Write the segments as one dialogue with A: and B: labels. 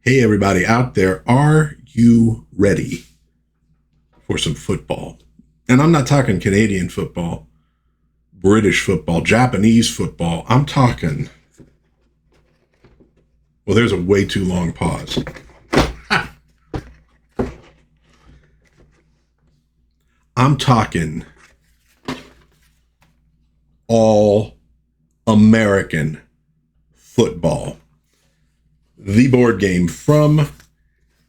A: Hey, everybody out there, are you ready for some football? And I'm not talking Canadian football, British football, Japanese football. I'm talking, well, there's a way too long pause. I'm talking all American football. The board game from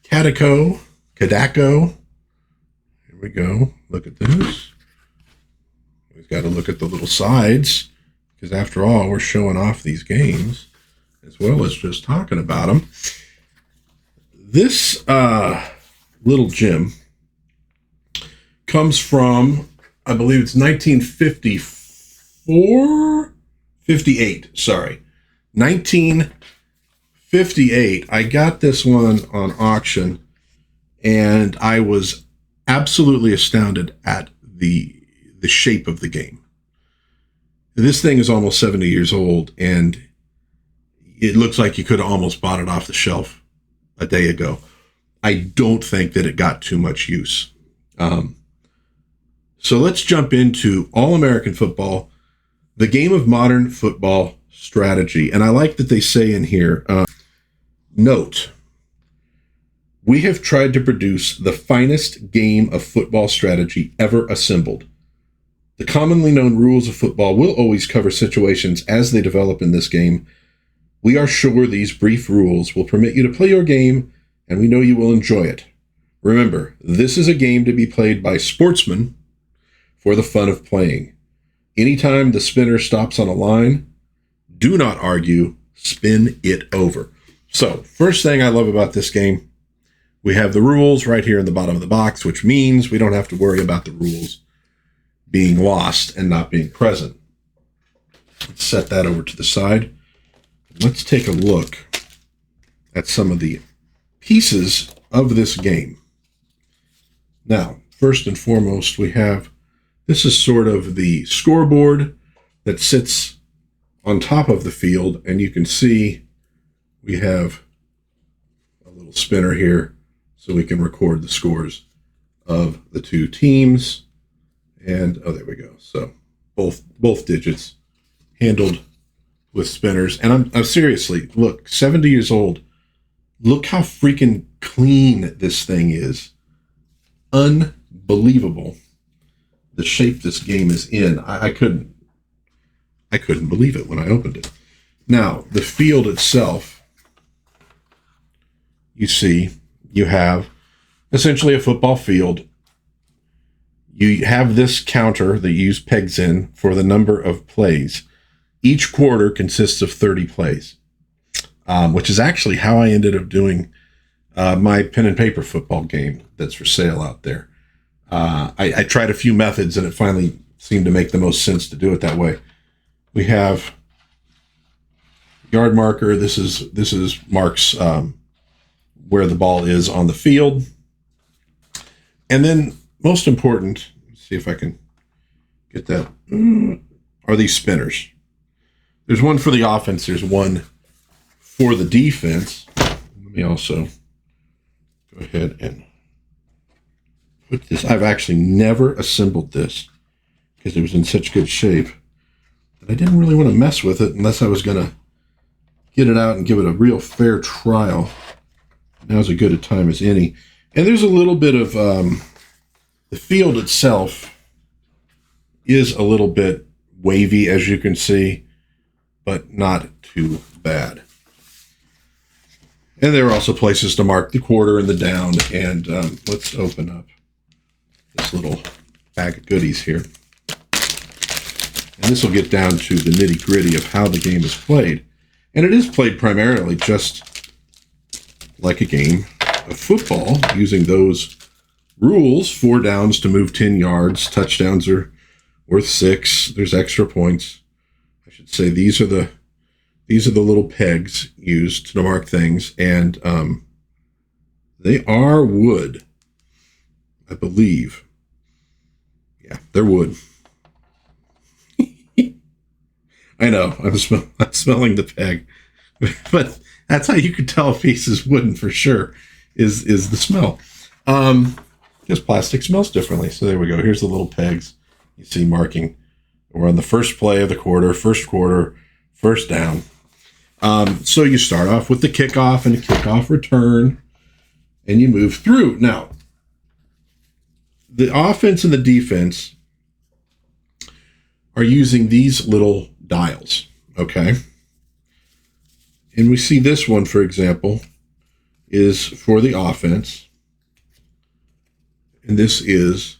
A: Cadaco. Here we go. Look at this. We've got to look at the little sides because after all, we're showing off these games as well as just talking about them. This little gem comes from, I believe it's 1958. Sorry. 1958. I got this one on auction and I was absolutely astounded at the shape of the game. This thing is almost 70 years old and it looks like you could have almost bought it off the shelf a day ago. I don't think that it got too much use. So let's jump into All-American Football, the game of modern football strategy. And I like that they say in here, note, we have tried to produce the finest game of football strategy ever assembled. The commonly known rules of football will always cover situations as they develop in this game. We are sure these brief rules will permit you to play your game, and we know you will enjoy it. Remember, this is a game to be played by sportsmen for the fun of playing. Anytime the spinner stops on a line, do not argue, spin it over. So, first thing I love about this game, we have the rules right here in the bottom of the box, which means we don't have to worry about the rules being lost and not being present. Let's set that over to the side. Let's take a look at some of the pieces of this game. Now, first and foremost, we have, this is sort of the scoreboard that sits on top of the field, and you can see we have a little spinner here so we can record the scores of the two teams. And, oh, there we go. So both digits handled with spinners. And I'm seriously, look, 70 years old. Look how freaking clean this thing is. Unbelievable. The shape this game is in. I couldn't believe it when I opened it. Now, the field itself, you see, you have essentially a football field. You have this counter that you use pegs in for the number of plays. Each quarter consists of 30 plays, which is actually how I ended up doing my pen and paper football game that's for sale out there. I tried a few methods and it finally seemed to make the most sense to do it that way. We have yard marker. This is marks where the ball is on the field. And then most important, let's see if I can get that, are these spinners. There's one for the offense. There's one for the defense. Let me also go ahead and put this. I've actually never assembled this because it was in such good shape that I didn't really want to mess with it unless I was going to get it out and give it a real fair trial. Now's as good a time as any. And there's a little bit of the field itself is a little bit wavy, as you can see, but not too bad. And there are also places to mark the quarter and the down. And let's open up this little bag of goodies here. And this will get down to the nitty-gritty of how the game is played. And it is played primarily just like a game of football, using those rules: 4 downs to move 10 yards, touchdowns are worth 6, there's extra points. I should say these are the little pegs used to mark things, and they are wood, I believe. Yeah, they're wood. I know, I'm smelling the peg. But That's how you could tell a piece is wooden for sure, is the smell. Because plastic smells differently. So there we go. Here's the little pegs you see marking. We're on the first play of the quarter, first down. So you start off with the kickoff and the kickoff return, and you move through. Now, the offense and the defense are using these little dials, okay? And we see this one, for example, is for the offense. And this is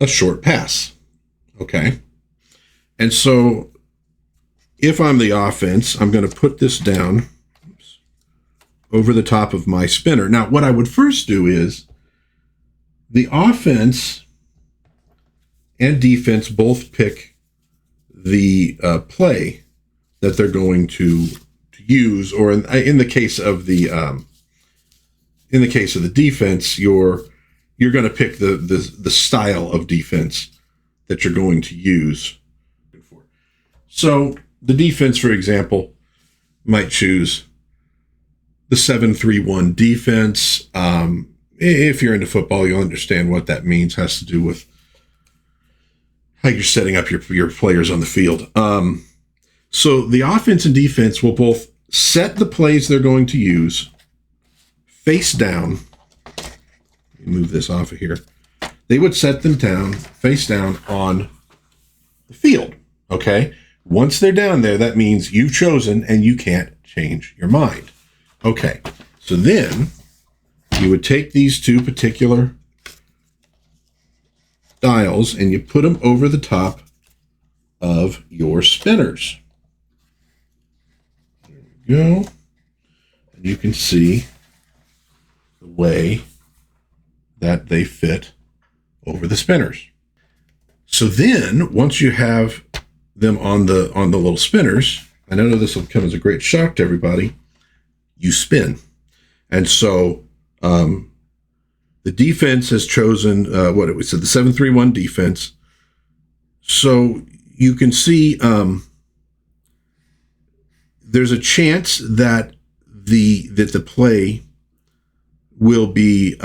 A: a short pass, okay? And so if I'm the offense, I'm going to put this down over the top of my spinner. Now, what I would first do is the offense and defense both pick the play that they're going to use, or in the case of the defense, you're going to pick the style of defense that you're going to use. So the defense, for example, might choose the 7-3-1 defense. If you're into football, you'll understand what that means. It has to do with how you're setting up your players on the field. So the offense and defense will both set the plays they're going to use face down. Let me move this off of here. They would set them down, face down on the field, okay? Once they're down there, that means you've chosen and you can't change your mind. Okay, so then you would take these two particular dials and you put them over the top of your spinners. There we go. And you can see the way that they fit over the spinners. So then, once you have them on the little spinners, I know this will come as a great shock to everybody, you spin. And so the defense has chosen the 7-3-1 defense. So you can see there's a chance that the play will be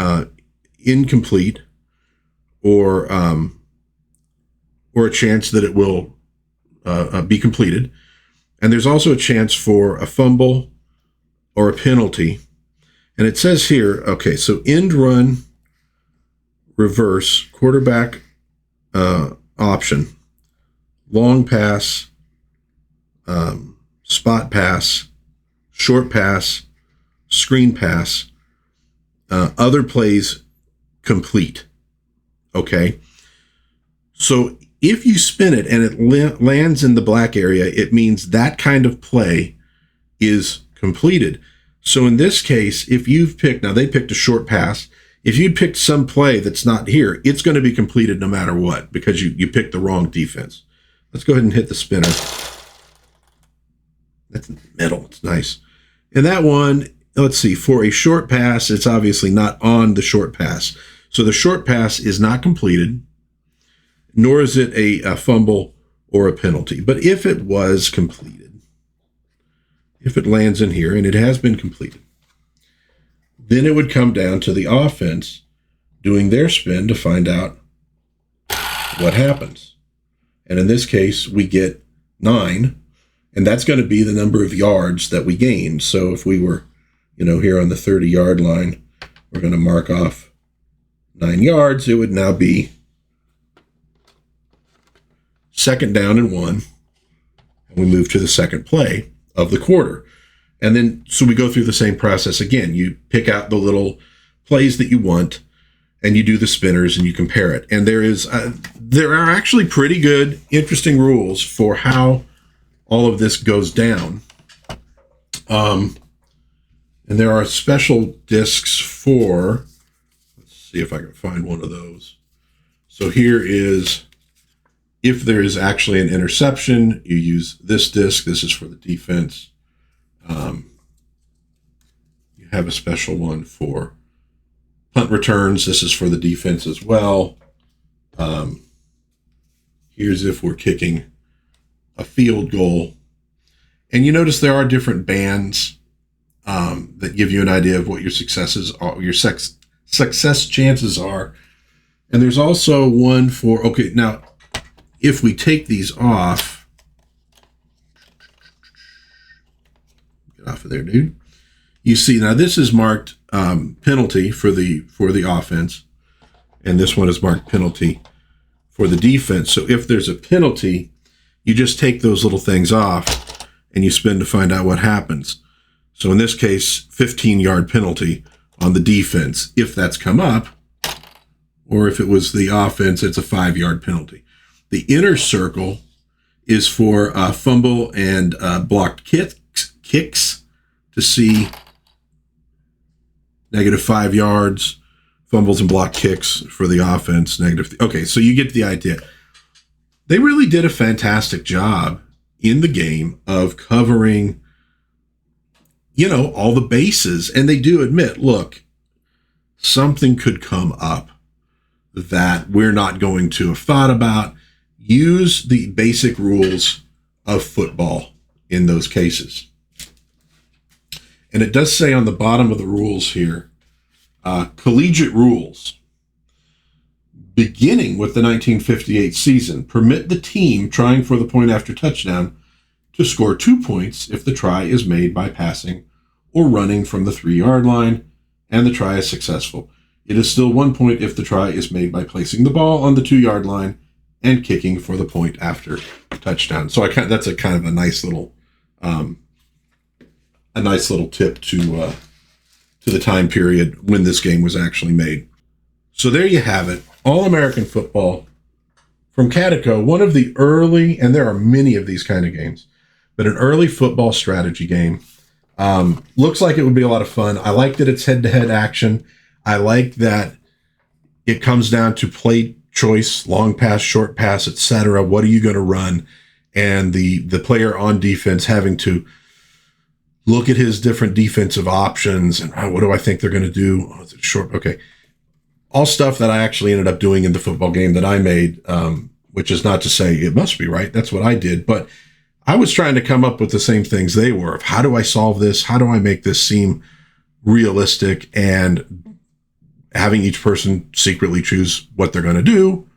A: incomplete, or a chance that it will be completed. And there's also a chance for a fumble or a penalty. And it says here, okay, so end run, reverse, quarterback option, long pass, spot pass, short pass, screen pass, other plays complete. Okay. So if you spin it and it lands in the black area, it means that kind of play is completed. So in this case, if you've picked, now they picked a short pass. If you picked some play that's not here, it's going to be completed no matter what, because you picked the wrong defense. Let's go ahead and hit the spinner. That's in the middle. It's nice. And that one, let's see, for a short pass, it's obviously not on the short pass. So the short pass is not completed, nor is it a fumble or a penalty. But if it was completed, if it lands in here, and it has been completed, then it would come down to the offense doing their spin to find out what happens. And in this case, we get 9, and that's going to be the number of yards that we gained. So if we were, here on the 30-yard line, we're going to mark off 9 yards. It would now be 2nd down and 1, and we move to the second play of the quarter. And then, so we go through the same process again. You pick out the little plays that you want, and you do the spinners, and you compare it. And there are actually pretty good, interesting rules for how all of this goes down. And there are special discs for, let's see if I can find one of those. So here is, if there is actually an interception, you use this disc. This is for the defense. You have a special one for punt returns. This is for the defense as well. Here's if we're kicking a field goal. And you notice there are different bands that give you an idea of what your successes are, your success chances are. And there's also one for, okay, now, if we take these off, get off of there, dude. You see, now this is marked penalty for the offense, and this one is marked penalty for the defense. So if there's a penalty, you just take those little things off and you spin to find out what happens. So in this case, 15-yard penalty on the defense, if that's come up, or if it was the offense, it's a 5-yard penalty. The inner circle is for fumble and blocked kicks to see -5 yards, fumbles and blocked kicks for the offense, -. Okay, so you get the idea. They really did a fantastic job in the game of covering, all the bases. And they do admit, look, something could come up that we're not going to have thought about. Use the basic rules of football in those cases. And it does say on the bottom of the rules here, collegiate rules, beginning with the 1958 season, permit the team trying for the point after touchdown to score 2 points if the try is made by passing or running from the 3-yard line and the try is successful. It is still 1 point if the try is made by placing the ball on the 2-yard line and kicking for the point after touchdown. So that's a kind of a nice little tip to the time period when this game was actually made. So there you have it, All-American Football from Cadaco, one of the early, and there are many of these kind of games, but an early football strategy game. Looks like it would be a lot of fun. I like that it's head-to-head action. I like that it comes down to play choice, long pass, short pass, etc. What are you going to run? And the player on defense having to look at his different defensive options and what do I think they're going to do? Oh, is it short? Okay. All stuff that I actually ended up doing in the football game that I made, which is not to say it must be right. That's what I did. But I was trying to come up with the same things they were. How do I solve this? How do I make this seem realistic? And having each person secretly choose what they're going to do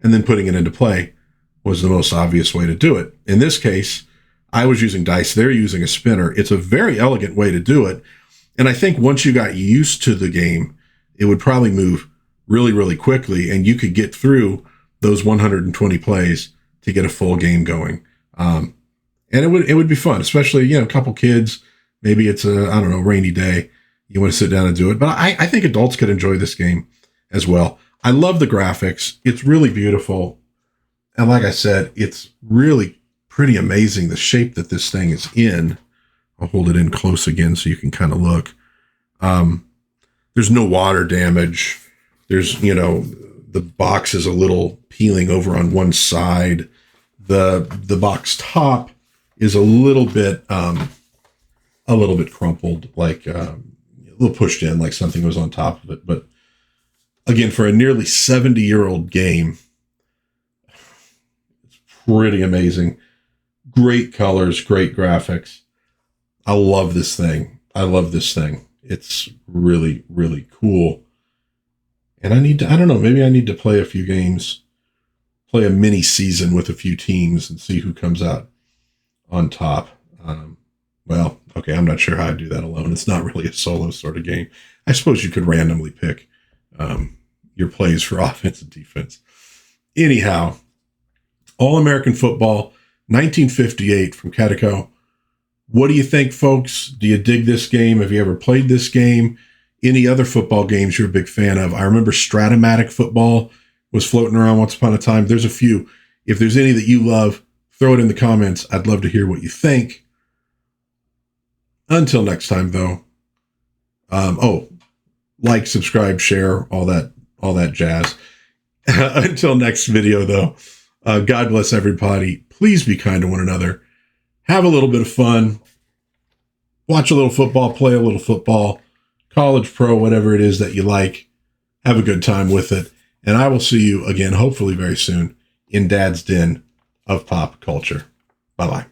A: and then putting it into play was the most obvious way to do it. In this case, I was using dice. They're using a spinner. It's a very elegant way to do it. And I think once you got used to the game, it would probably move really, really quickly, and you could get through those 120 plays to get a full game going. And it would be fun, especially, a couple kids. Maybe it's a rainy day. You want to sit down and do it. But I think adults could enjoy this game as well. I love the graphics. It's really beautiful. And like I said, it's really pretty amazing the shape that this thing is in. I'll hold it in close again so you can kind of look. There's no water damage. There's, the box is a little peeling over on one side. The box top is a little bit crumpled, like a little pushed in, like something was on top of it. But again, for a nearly 70-year-old game, it's pretty amazing. Great colors, great graphics. I love this thing. It's really, really cool. And maybe I need to play a few games, play a mini season with a few teams and see who comes out on top. Okay, I'm not sure how I do that alone. It's not really a solo sort of game. I suppose you could randomly pick your plays for offense and defense. Anyhow, All-American Football, 1958 from Cadaco. What do you think, folks? Do you dig this game? Have you ever played this game? Any other football games you're a big fan of? I remember Stratomatic football was floating around once upon a time. There's a few. If there's any that you love, throw it in the comments. I'd love to hear what you think. Until next time, though. Like, subscribe, share, all that jazz. Until next video, though. God bless everybody. Please be kind to one another. Have a little bit of fun. Watch a little football, play a little football, college, pro, whatever it is that you like. Have a good time with it. And I will see you again, hopefully very soon, in Dad's Den of Pop Culture. Bye-bye.